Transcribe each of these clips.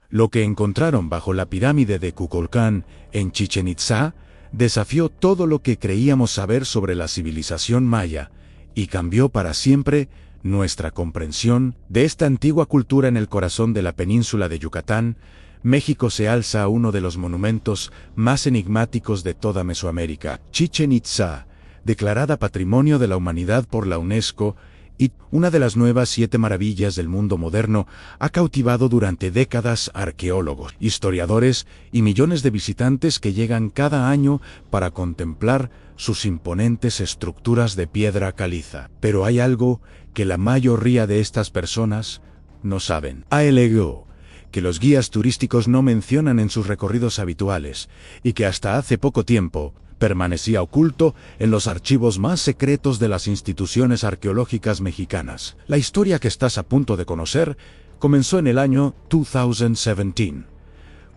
Lo que encontraron bajo la pirámide de Kukulcán, en Chichén Itzá, desafió todo lo que creíamos saber sobre la civilización maya, y cambió para siempre nuestra comprensión de esta antigua cultura. En el corazón de la península de Yucatán, México, se alza uno de los monumentos más enigmáticos de toda Mesoamérica, Chichén Itzá, declarada Patrimonio de la Humanidad por la UNESCO, y una de las nuevas 7 maravillas del mundo moderno, ha cautivado durante décadas arqueólogos, historiadores y millones de visitantes que llegan cada año para contemplar sus imponentes estructuras de piedra caliza. Pero hay algo que la mayoría de estas personas no saben. Algo que los guías turísticos no mencionan en sus recorridos habituales, y que hasta hace poco tiempo permanecía oculto en los archivos más secretos de las instituciones arqueológicas mexicanas. La historia que estás a punto de conocer comenzó en el año 2017,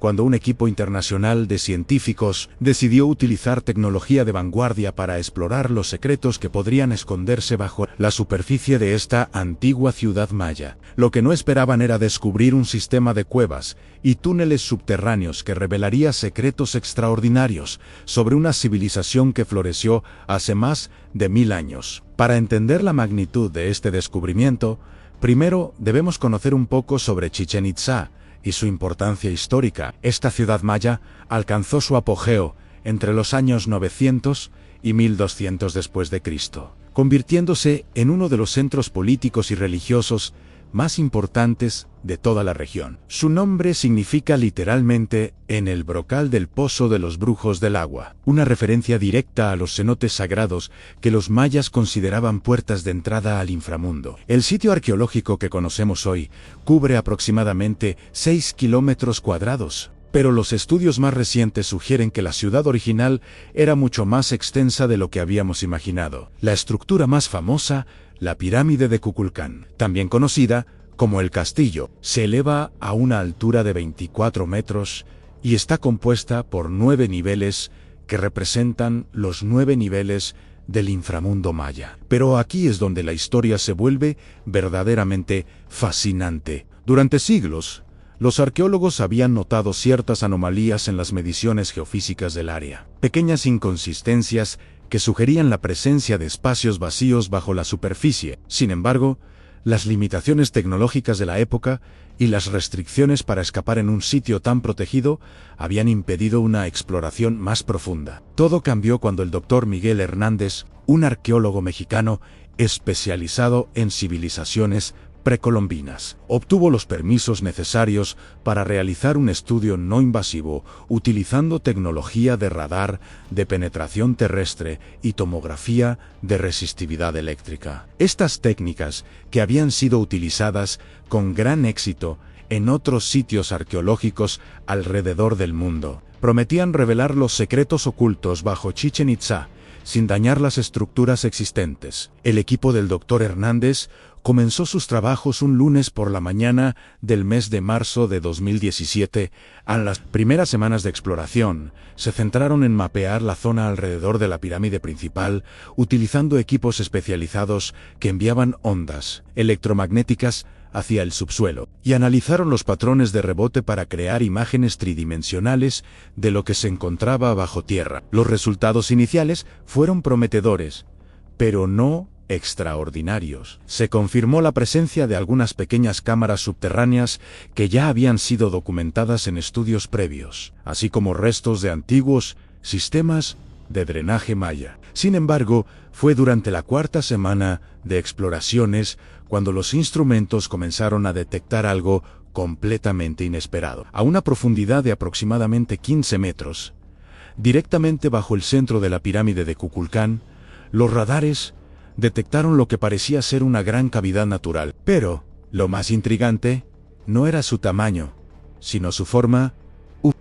cuando un equipo internacional de científicos decidió utilizar tecnología de vanguardia para explorar los secretos que podrían esconderse bajo la superficie de esta antigua ciudad maya. Lo que no esperaban era descubrir un sistema de cuevas y túneles subterráneos que revelaría secretos extraordinarios sobre una civilización que floreció hace más de 1000 años. Para entender la magnitud de este descubrimiento, primero debemos conocer un poco sobre Chichén Itzá y su importancia histórica. Esta ciudad maya alcanzó su apogeo entre los años 900 y 1200 después de Cristo, convirtiéndose en uno de los centros políticos y religiosos más importantes de toda la región. Su nombre significa literalmente "en el brocal del pozo de los brujos del agua", una referencia directa a los cenotes sagrados que los mayas consideraban puertas de entrada al inframundo. El sitio arqueológico que conocemos hoy cubre aproximadamente 6 kilómetros cuadrados, pero los estudios más recientes sugieren que la ciudad original era mucho más extensa de lo que habíamos imaginado. La estructura más famosa, la pirámide de Kukulcán, también conocida como el castillo, se eleva a una altura de 24 metros y está compuesta por 9 niveles que representan los 9 niveles del inframundo maya. Pero aquí es donde la historia se vuelve verdaderamente fascinante. Durante siglos, los arqueólogos habían notado ciertas anomalías en las mediciones geofísicas del área, pequeñas inconsistencias que sugerían la presencia de espacios vacíos bajo la superficie. Sin embargo, las limitaciones tecnológicas de la época y las restricciones para escapar en un sitio tan protegido habían impedido una exploración más profunda. Todo cambió cuando el Dr. Miguel Hernández, un arqueólogo mexicano especializado en civilizaciones precolombinas, obtuvo los permisos necesarios para realizar un estudio no invasivo utilizando tecnología de radar de penetración terrestre y tomografía de resistividad eléctrica. Estas técnicas, que habían sido utilizadas con gran éxito en otros sitios arqueológicos alrededor del mundo, prometían revelar los secretos ocultos bajo Chichén Itzá, sin dañar las estructuras existentes. El equipo del Dr. Hernández comenzó sus trabajos un lunes por la mañana del mes de marzo de 2017. En las primeras semanas de exploración, se centraron en mapear la zona alrededor de la pirámide principal, utilizando equipos especializados que enviaban ondas electromagnéticas hacia el subsuelo, y analizaron los patrones de rebote para crear imágenes tridimensionales de lo que se encontraba bajo tierra. Los resultados iniciales fueron prometedores, pero no extraordinarios. Se confirmó la presencia de algunas pequeñas cámaras subterráneas que ya habían sido documentadas en estudios previos, así como restos de antiguos sistemas de drenaje maya. Sin embargo, fue durante la cuarta semana de exploraciones cuando los instrumentos comenzaron a detectar algo completamente inesperado. A una profundidad de aproximadamente 15 metros, directamente bajo el centro de la pirámide de Kukulcán, los radares detectaron lo que parecía ser una gran cavidad natural. Pero, lo más intrigante, no era su tamaño, sino su forma.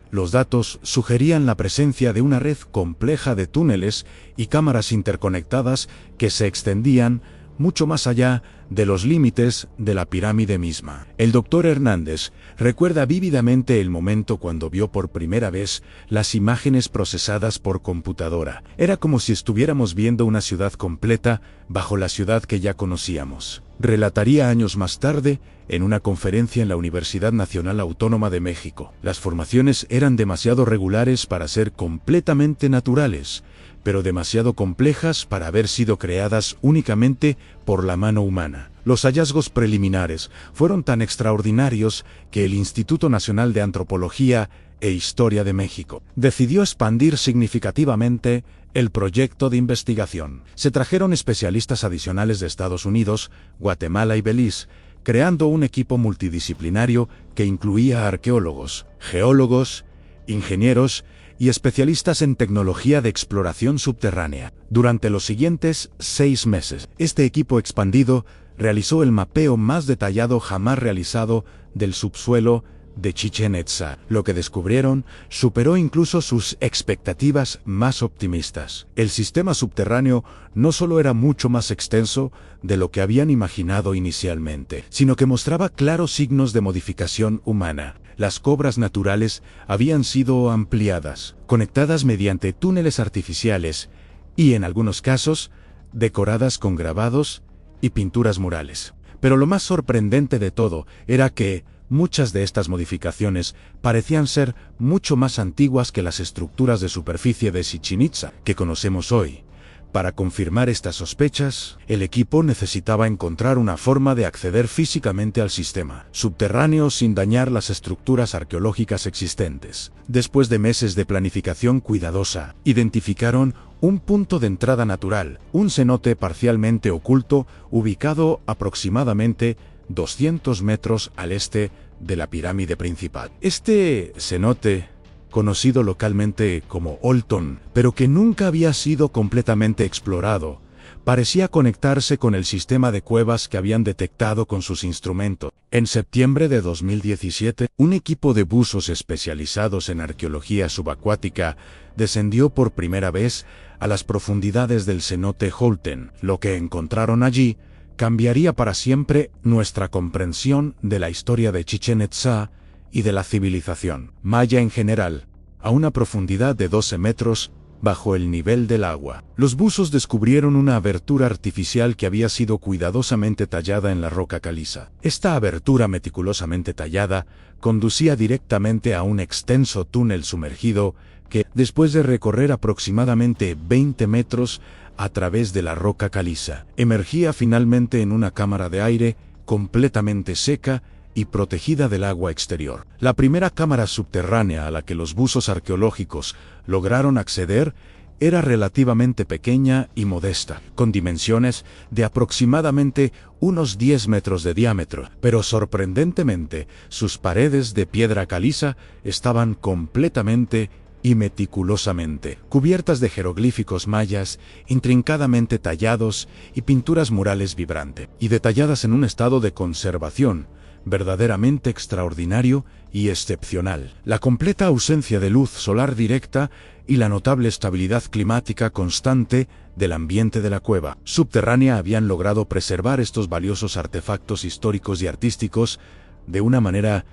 Los datos sugerían la presencia de una red compleja de túneles y cámaras interconectadas que se extendían mucho más allá de los límites de la pirámide misma. El doctor Hernández recuerda vívidamente el momento cuando vio por primera vez las imágenes procesadas por computadora. Era como si estuviéramos viendo una ciudad completa bajo la ciudad que ya conocíamos. Relataría años más tarde, en una conferencia en la Universidad Nacional Autónoma de México. Las formaciones eran demasiado regulares para ser completamente naturales, pero demasiado complejas para haber sido creadas únicamente por la mano humana. Los hallazgos preliminares fueron tan extraordinarios que el Instituto Nacional de Antropología e Historia de México decidió expandir significativamente el proyecto de investigación. Se trajeron especialistas adicionales de Estados Unidos, Guatemala y Belice, creando un equipo multidisciplinario que incluía arqueólogos, geólogos, ingenieros y especialistas en tecnología de exploración subterránea. Durante los siguientes 6 meses, este equipo expandido realizó el mapeo más detallado jamás realizado del subsuelo de Chichén Itzá. Lo que descubrieron superó incluso sus expectativas más optimistas. El sistema subterráneo no solo era mucho más extenso de lo que habían imaginado inicialmente, sino que mostraba claros signos de modificación humana. Las cobras naturales habían sido ampliadas, conectadas mediante túneles artificiales y, en algunos casos, decoradas con grabados y pinturas murales. Pero lo más sorprendente de todo era que muchas de estas modificaciones parecían ser mucho más antiguas que las estructuras de superficie de Chichén Itzá que conocemos hoy. Para confirmar estas sospechas, el equipo necesitaba encontrar una forma de acceder físicamente al sistema subterráneo sin dañar las estructuras arqueológicas existentes. Después de meses de planificación cuidadosa, identificaron un punto de entrada natural, un cenote parcialmente oculto ubicado aproximadamente 200 metros al este de la pirámide principal. Este cenote, conocido localmente como Olton, pero que nunca había sido completamente explorado, parecía conectarse con el sistema de cuevas que habían detectado con sus instrumentos. En septiembre de 2017, un equipo de buzos especializados en arqueología subacuática descendió por primera vez a las profundidades del cenote Holten. Lo que encontraron allí cambiaría para siempre nuestra comprensión de la historia de Chichén Itzá y de la civilización maya en general, a una profundidad de 12 metros bajo el nivel del agua. Los buzos descubrieron una abertura artificial que había sido cuidadosamente tallada en la roca caliza. Esta abertura meticulosamente tallada conducía directamente a un extenso túnel sumergido que, después de recorrer aproximadamente 20 metros a través de la roca caliza, emergía finalmente en una cámara de aire completamente seca y protegida del agua exterior. La primera cámara subterránea a la que los buzos arqueológicos lograron acceder era relativamente pequeña y modesta, con dimensiones de aproximadamente unos 10 metros de diámetro, pero sorprendentemente sus paredes de piedra caliza estaban completamente y meticulosamente cubiertas de jeroglíficos mayas intrincadamente tallados y pinturas murales vibrantes, y detalladas en un estado de conservación verdaderamente extraordinario y excepcional. La completa ausencia de luz solar directa y la notable estabilidad climática constante del ambiente de la cueva subterránea habían logrado preservar estos valiosos artefactos históricos y artísticos de una manera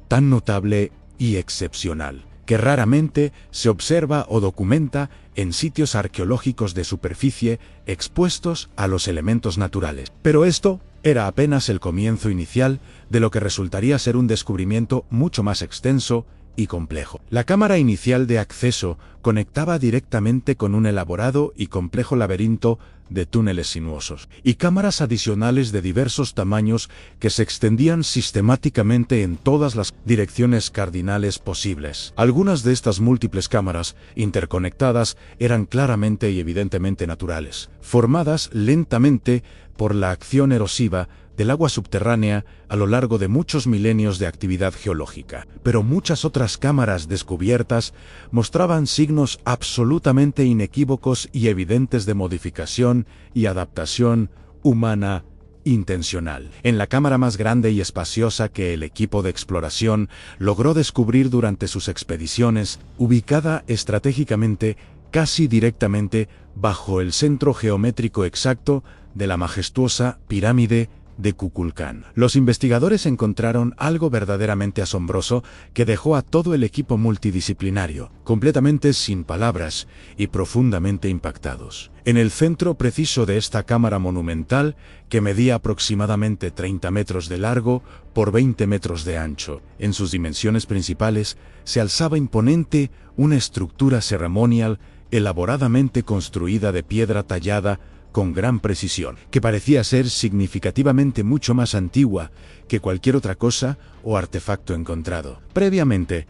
tan notable y excepcional que raramente se observa o documenta en sitios arqueológicos de superficie expuestos a los elementos naturales. Pero esto era apenas el comienzo inicial de lo que resultaría ser un descubrimiento mucho más extenso y complejo. La cámara inicial de acceso conectaba directamente con un elaborado y complejo laberinto de túneles sinuosos, y cámaras adicionales de diversos tamaños que se extendían sistemáticamente en todas las direcciones cardinales posibles. Algunas de estas múltiples cámaras interconectadas eran claramente y evidentemente naturales, formadas lentamente por la acción erosiva del agua subterránea a lo largo de muchos milenios de actividad geológica. Pero muchas otras cámaras descubiertas mostraban signos absolutamente inequívocos y evidentes de modificación y adaptación humana intencional. En la cámara más grande y espaciosa que el equipo de exploración logró descubrir durante sus expediciones, ubicada estratégicamente casi directamente bajo el centro geométrico exacto de la majestuosa pirámide de Kukulcán. Los investigadores encontraron algo verdaderamente asombroso que dejó a todo el equipo multidisciplinario completamente sin palabras y profundamente impactados. En el centro preciso de esta cámara monumental, que medía aproximadamente 30 metros de largo por 20 metros de ancho, en sus dimensiones principales se alzaba imponente una estructura ceremonial elaboradamente construida de piedra tallada con gran precisión, que parecía ser significativamente mucho más antigua que cualquier otra cosa o artefacto encontrado previamente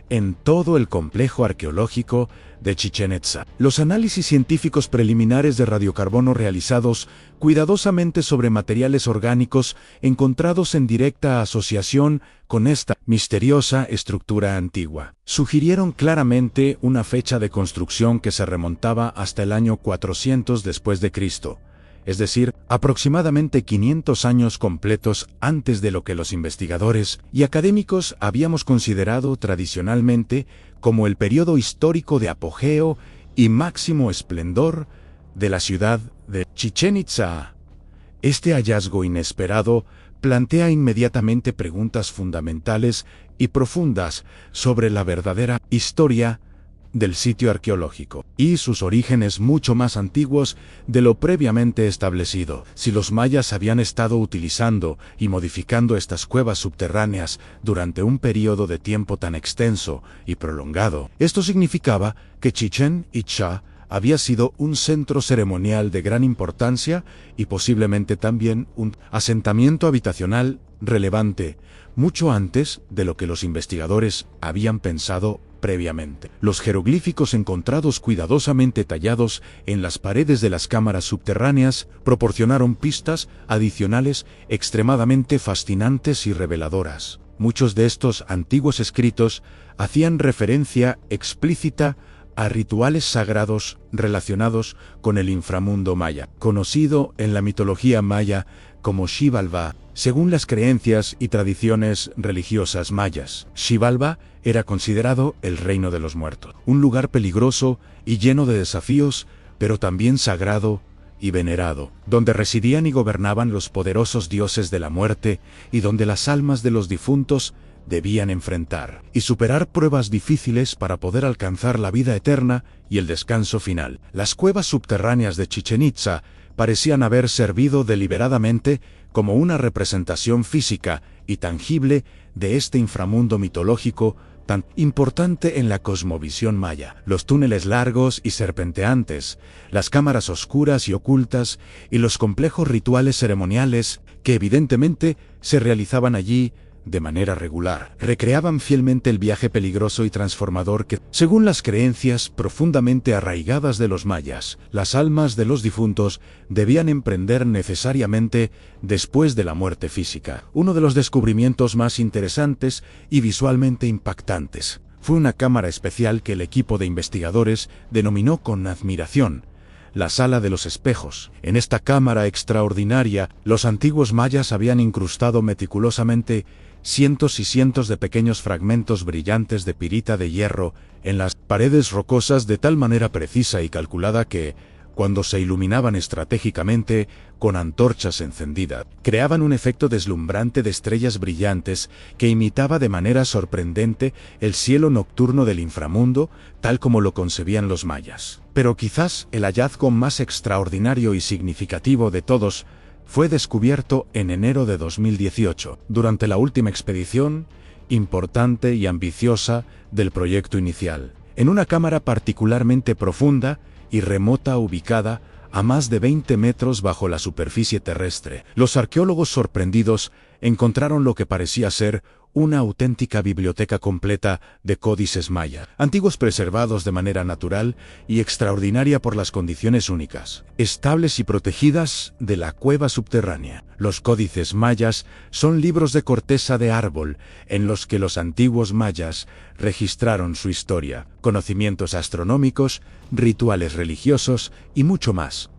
en todo el complejo arqueológico de Chichén Itzá. Los análisis científicos preliminares de radiocarbono realizados cuidadosamente sobre materiales orgánicos encontrados en directa asociación con esta misteriosa estructura antigua sugirieron claramente una fecha de construcción que se remontaba hasta el año 400 después de Cristo, es decir, aproximadamente 500 años completos antes de lo que los investigadores y académicos habíamos considerado tradicionalmente como el periodo histórico de apogeo y máximo esplendor de la ciudad de Chichén Itzá. Este hallazgo inesperado plantea inmediatamente preguntas fundamentales y profundas sobre la verdadera historia del sitio arqueológico y sus orígenes mucho más antiguos de lo previamente establecido. Si los mayas habían estado utilizando y modificando estas cuevas subterráneas durante un periodo de tiempo tan extenso y prolongado, esto significaba que Chichén Itzá había sido un centro ceremonial de gran importancia y posiblemente también un asentamiento habitacional relevante, mucho antes de lo que los investigadores habían pensado previamente. Los jeroglíficos encontrados cuidadosamente tallados en las paredes de las cámaras subterráneas proporcionaron pistas adicionales extremadamente fascinantes y reveladoras. Muchos de estos antiguos escritos hacían referencia explícita a rituales sagrados relacionados con el inframundo maya, conocido en la mitología maya como Xibalbá. Según las creencias y tradiciones religiosas mayas, Xibalbá era considerado el reino de los muertos, un lugar peligroso y lleno de desafíos, pero también sagrado y venerado, donde residían y gobernaban los poderosos dioses de la muerte y donde las almas de los difuntos debían enfrentar y superar pruebas difíciles para poder alcanzar la vida eterna y el descanso final. Las cuevas subterráneas de Chichén Itzá parecían haber servido deliberadamente como una representación física y tangible de este inframundo mitológico tan importante en la cosmovisión maya. Los túneles largos y serpenteantes, las cámaras oscuras y ocultas y los complejos rituales ceremoniales que evidentemente se realizaban allí de manera regular, recreaban fielmente el viaje peligroso y transformador que, según las creencias profundamente arraigadas de los mayas, las almas de los difuntos debían emprender necesariamente después de la muerte física. Uno de los descubrimientos más interesantes y visualmente impactantes fue una cámara especial que el equipo de investigadores denominó con admiración la Sala de los Espejos. En esta cámara extraordinaria, los antiguos mayas habían incrustado meticulosamente cientos y cientos de pequeños fragmentos brillantes de pirita de hierro en las paredes rocosas de tal manera precisa y calculada que, cuando se iluminaban estratégicamente con antorchas encendidas, creaban un efecto deslumbrante de estrellas brillantes que imitaba de manera sorprendente el cielo nocturno del inframundo, tal como lo concebían los mayas. Pero quizás el hallazgo más extraordinario y significativo de todos fue descubierto en enero de 2018, durante la última expedición importante y ambiciosa del proyecto inicial, en una cámara particularmente profunda y remota ubicada a más de 20 metros bajo la superficie terrestre. Los arqueólogos sorprendidos encontraron lo que parecía ser una auténtica biblioteca completa de códices maya, antiguos preservados de manera natural y extraordinaria por las condiciones únicas, estables y protegidas de la cueva subterránea. Los códices mayas son libros de corteza de árbol en los que los antiguos mayas registraron su historia, conocimientos astronómicos, rituales religiosos y mucho más.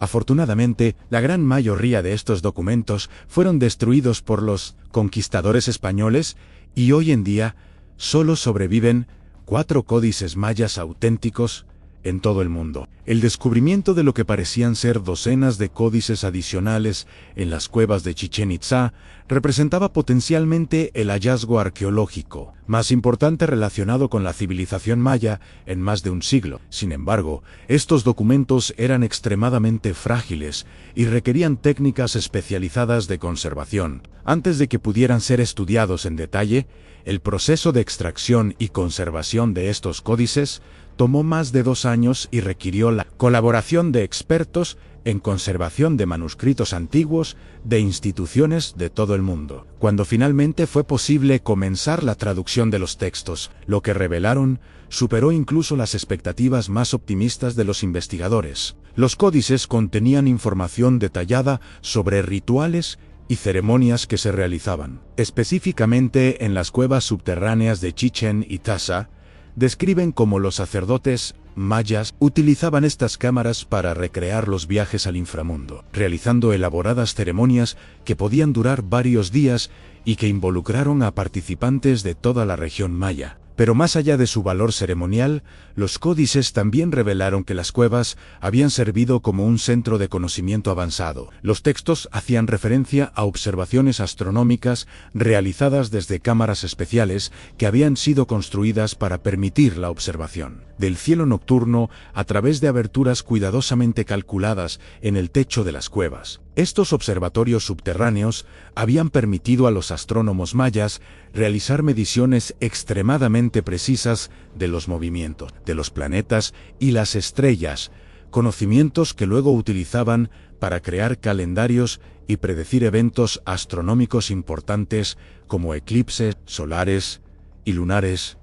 Afortunadamente, la gran mayoría de estos documentos fueron destruidos por los conquistadores españoles y hoy en día solo sobreviven 4 códices mayas auténticos en todo el mundo. El descubrimiento de lo que parecían ser docenas de códices adicionales en las cuevas de Chichén Itzá representaba potencialmente el hallazgo arqueológico más importante relacionado con la civilización maya en más de un siglo. Sin embargo, estos documentos eran extremadamente frágiles y requerían técnicas especializadas de conservación. Antes de que pudieran ser estudiados en detalle, el proceso de extracción y conservación de estos códices tomó más de 2 años y requirió la colaboración de expertos en conservación de manuscritos antiguos de instituciones de todo el mundo. Cuando finalmente fue posible comenzar la traducción de los textos, lo que revelaron superó incluso las expectativas más optimistas de los investigadores. Los códices contenían información detallada sobre rituales y ceremonias que se realizaban. Específicamente en las cuevas subterráneas de Chichén Itzá, describen cómo los sacerdotes mayas utilizaban estas cámaras para recrear los viajes al inframundo, realizando elaboradas ceremonias que podían durar varios días y que involucraron a participantes de toda la región maya. Pero más allá de su valor ceremonial, los códices también revelaron que las cuevas habían servido como un centro de conocimiento avanzado. Los textos hacían referencia a observaciones astronómicas realizadas desde cámaras especiales que habían sido construidas para permitir la observación del cielo nocturno a través de aberturas cuidadosamente calculadas en el techo de las cuevas. Estos observatorios subterráneos habían permitido a los astrónomos mayas realizar mediciones extremadamente precisas de los movimientos de los planetas y las estrellas, conocimientos que luego utilizaban para crear calendarios y predecir eventos astronómicos importantes como eclipses solares y lunares.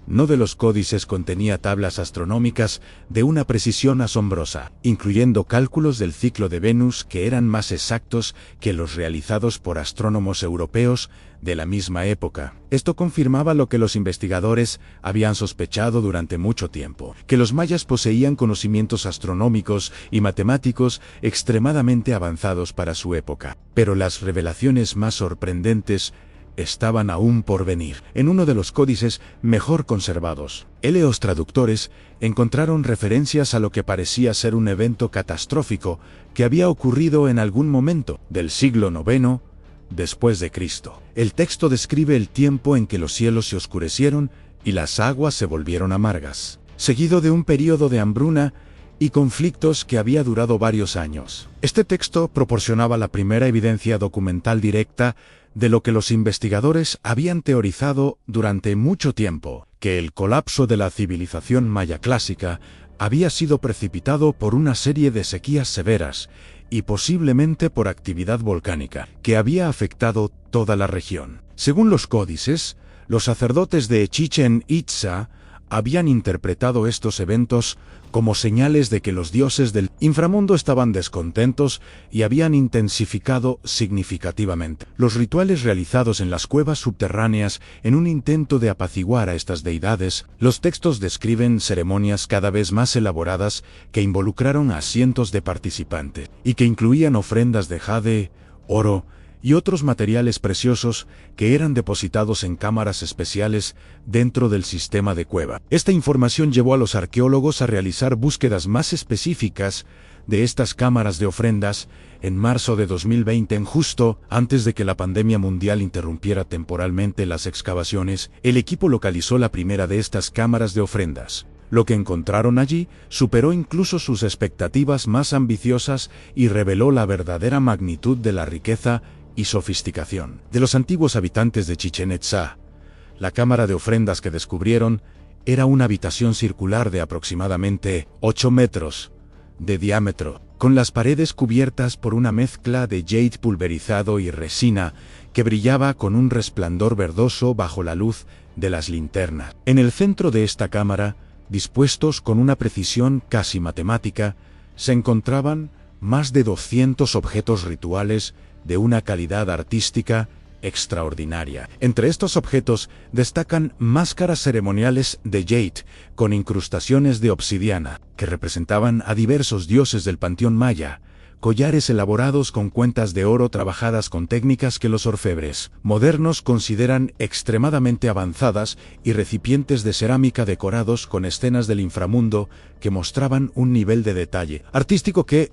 Uno de los códices contenía tablas astronómicas de una precisión asombrosa, incluyendo cálculos del ciclo de Venus que eran más exactos que los realizados por astrónomos europeos de la misma época. Esto confirmaba lo que los investigadores habían sospechado durante mucho tiempo, que los mayas poseían conocimientos astronómicos y matemáticos extremadamente avanzados para su época. Pero las revelaciones más sorprendentes estaban aún por venir. En uno de los códices mejor conservados, los traductores encontraron referencias a lo que parecía ser un evento catastrófico que había ocurrido en algún momento del siglo IX después de Cristo. El texto describe el tiempo en que los cielos se oscurecieron y las aguas se volvieron amargas, seguido de un período de hambruna y conflictos que había durado varios años. Este texto proporcionaba la primera evidencia documental directa de lo que los investigadores habían teorizado durante mucho tiempo, que el colapso de la civilización maya clásica había sido precipitado por una serie de sequías severas y posiblemente por actividad volcánica, que había afectado toda la región. Según los códices, los sacerdotes de Chichén Itzá habían interpretado estos eventos como señales de que los dioses del inframundo estaban descontentos y habían intensificado significativamente los rituales realizados en las cuevas subterráneas en un intento de apaciguar a estas deidades. Los textos describen ceremonias cada vez más elaboradas que involucraron a cientos de participantes y que incluían ofrendas de jade, oro y otros materiales preciosos que eran depositados en cámaras especiales dentro del sistema de cueva. Esta información llevó a los arqueólogos a realizar búsquedas más específicas de estas cámaras de ofrendas. En marzo de 2020, justo antes de que la pandemia mundial interrumpiera temporalmente las excavaciones, el equipo localizó la primera de estas cámaras de ofrendas. Lo que encontraron allí superó incluso sus expectativas más ambiciosas y reveló la verdadera magnitud de la riqueza y sofisticación de los antiguos habitantes de Chichén Itzá. La cámara de ofrendas que descubrieron era una habitación circular de aproximadamente 8 metros de diámetro, con las paredes cubiertas por una mezcla de jade pulverizado y resina que brillaba con un resplandor verdoso bajo la luz de las linternas. En el centro de esta cámara, dispuestos con una precisión casi matemática, se encontraban más de 200 objetos rituales de una calidad artística extraordinaria. Entre estos objetos destacan máscaras ceremoniales de jade con incrustaciones de obsidiana, que representaban a diversos dioses del panteón maya, collares elaborados con cuentas de oro trabajadas con técnicas que los orfebres modernos consideran extremadamente avanzadas y recipientes de cerámica decorados con escenas del inframundo que mostraban un nivel de detalle artístico que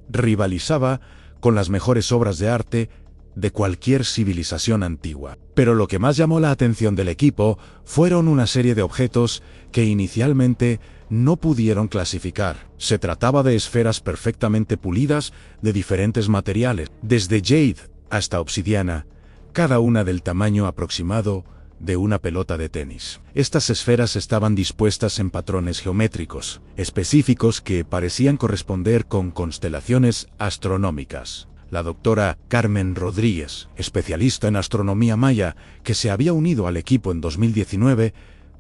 rivalizaba con las mejores obras de arte de cualquier civilización antigua. Pero lo que más llamó la atención del equipo fueron una serie de objetos que inicialmente no pudieron clasificar. Se trataba de esferas perfectamente pulidas de diferentes materiales, desde jade hasta obsidiana, cada una del tamaño aproximado de una pelota de tenis. Estas esferas estaban dispuestas en patrones geométricos específicos que parecían corresponder con constelaciones astronómicas. La doctora Carmen Rodríguez, especialista en astronomía maya, que se había unido al equipo en 2019,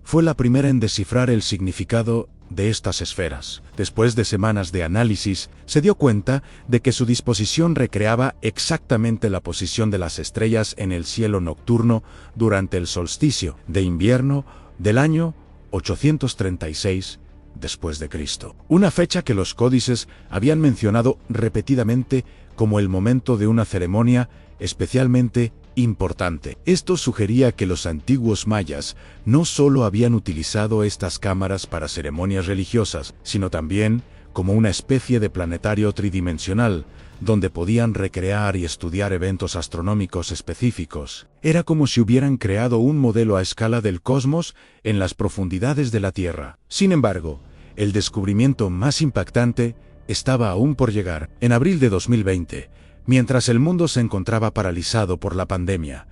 fue la primera en descifrar el significado de estas esferas. Después de semanas de análisis, se dio cuenta de que su disposición recreaba exactamente la posición de las estrellas en el cielo nocturno durante el solsticio de invierno del año 836 después de Cristo. Una fecha que los códices habían mencionado repetidamente como el momento de una ceremonia especialmente importante. Esto sugería que los antiguos mayas no solo habían utilizado estas cámaras para ceremonias religiosas, sino también como una especie de planetario tridimensional, donde podían recrear y estudiar eventos astronómicos específicos. Era como si hubieran creado un modelo a escala del cosmos en las profundidades de la Tierra. Sin embargo, el descubrimiento más impactante estaba aún por llegar. En abril de 2020, mientras el mundo se encontraba paralizado por la pandemia,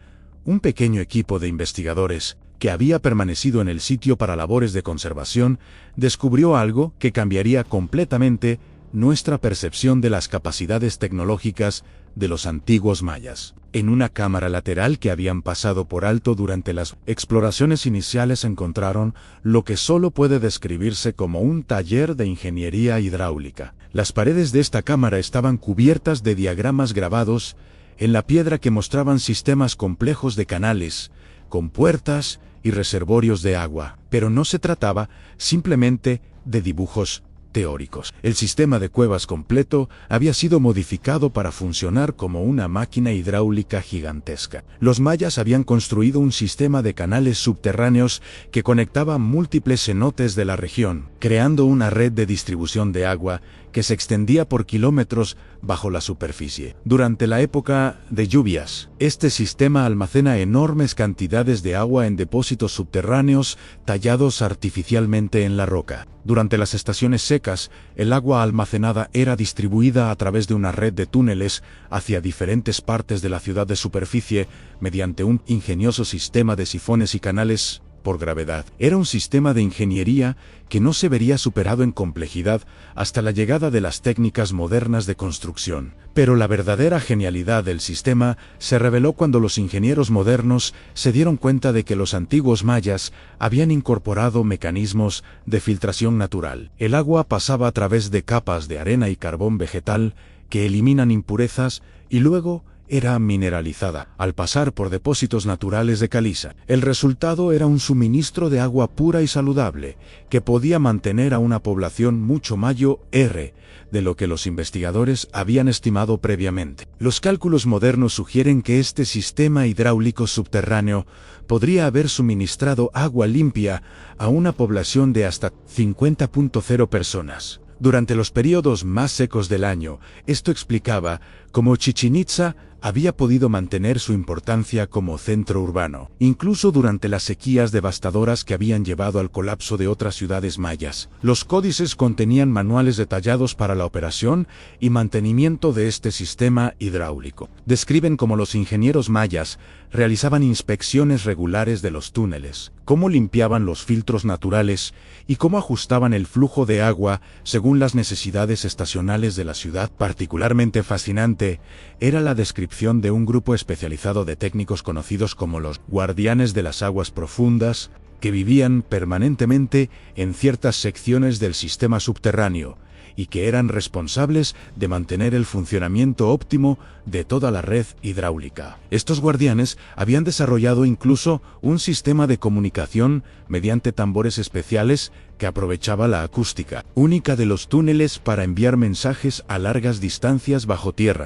un pequeño equipo de investigadores que había permanecido en el sitio para labores de conservación descubrió algo que cambiaría completamente nuestra percepción de las capacidades tecnológicas de los antiguos mayas. En una cámara lateral que habían pasado por alto durante las exploraciones iniciales encontraron lo que solo puede describirse como un taller de ingeniería hidráulica. Las paredes de esta cámara estaban cubiertas de diagramas grabados en la piedra que mostraban sistemas complejos de canales, con puertas y reservorios de agua. Pero no se trataba simplemente de dibujos teóricos. El sistema de cuevas completo había sido modificado para funcionar como una máquina hidráulica gigantesca. Los mayas habían construido un sistema de canales subterráneos que conectaba múltiples cenotes de la región, creando una red de distribución de agua que se extendía por kilómetros bajo la superficie. Durante la época de lluvias, este sistema almacena enormes cantidades de agua en depósitos subterráneos tallados artificialmente en la roca. Durante las estaciones secas, el agua almacenada era distribuida a través de una red de túneles hacia diferentes partes de la ciudad de superficie mediante un ingenioso sistema de sifones y canales por gravedad. Era un sistema de ingeniería que no se vería superado en complejidad hasta la llegada de las técnicas modernas de construcción. Pero la verdadera genialidad del sistema se reveló cuando los ingenieros modernos se dieron cuenta de que los antiguos mayas habían incorporado mecanismos de filtración natural. El agua pasaba a través de capas de arena y carbón vegetal que eliminan impurezas y luego era mineralizada al pasar por depósitos naturales de caliza. El resultado era un suministro de agua pura y saludable que podía mantener a una población mucho mayor de lo que los investigadores habían estimado previamente. Los cálculos modernos sugieren que este sistema hidráulico subterráneo podría haber suministrado agua limpia a una población de hasta 50.0 personas. Durante los periodos más secos del año, esto explicaba cómo Chichén Itzá había podido mantener su importancia como centro urbano, incluso durante las sequías devastadoras que habían llevado al colapso de otras ciudades mayas. Los códices contenían manuales detallados para la operación y mantenimiento de este sistema hidráulico. Describen cómo los ingenieros mayas realizaban inspecciones regulares de los túneles, cómo limpiaban los filtros naturales y cómo ajustaban el flujo de agua según las necesidades estacionales de la ciudad. Particularmente fascinante era la descripción de un grupo especializado de técnicos conocidos como los guardianes de las aguas profundas, que vivían permanentemente en ciertas secciones del sistema subterráneo y que eran responsables de mantener el funcionamiento óptimo de toda la red hidráulica. Estos guardianes habían desarrollado incluso un sistema de comunicación mediante tambores especiales que aprovechaba la acústica única de los túneles para enviar mensajes a largas distancias bajo tierra.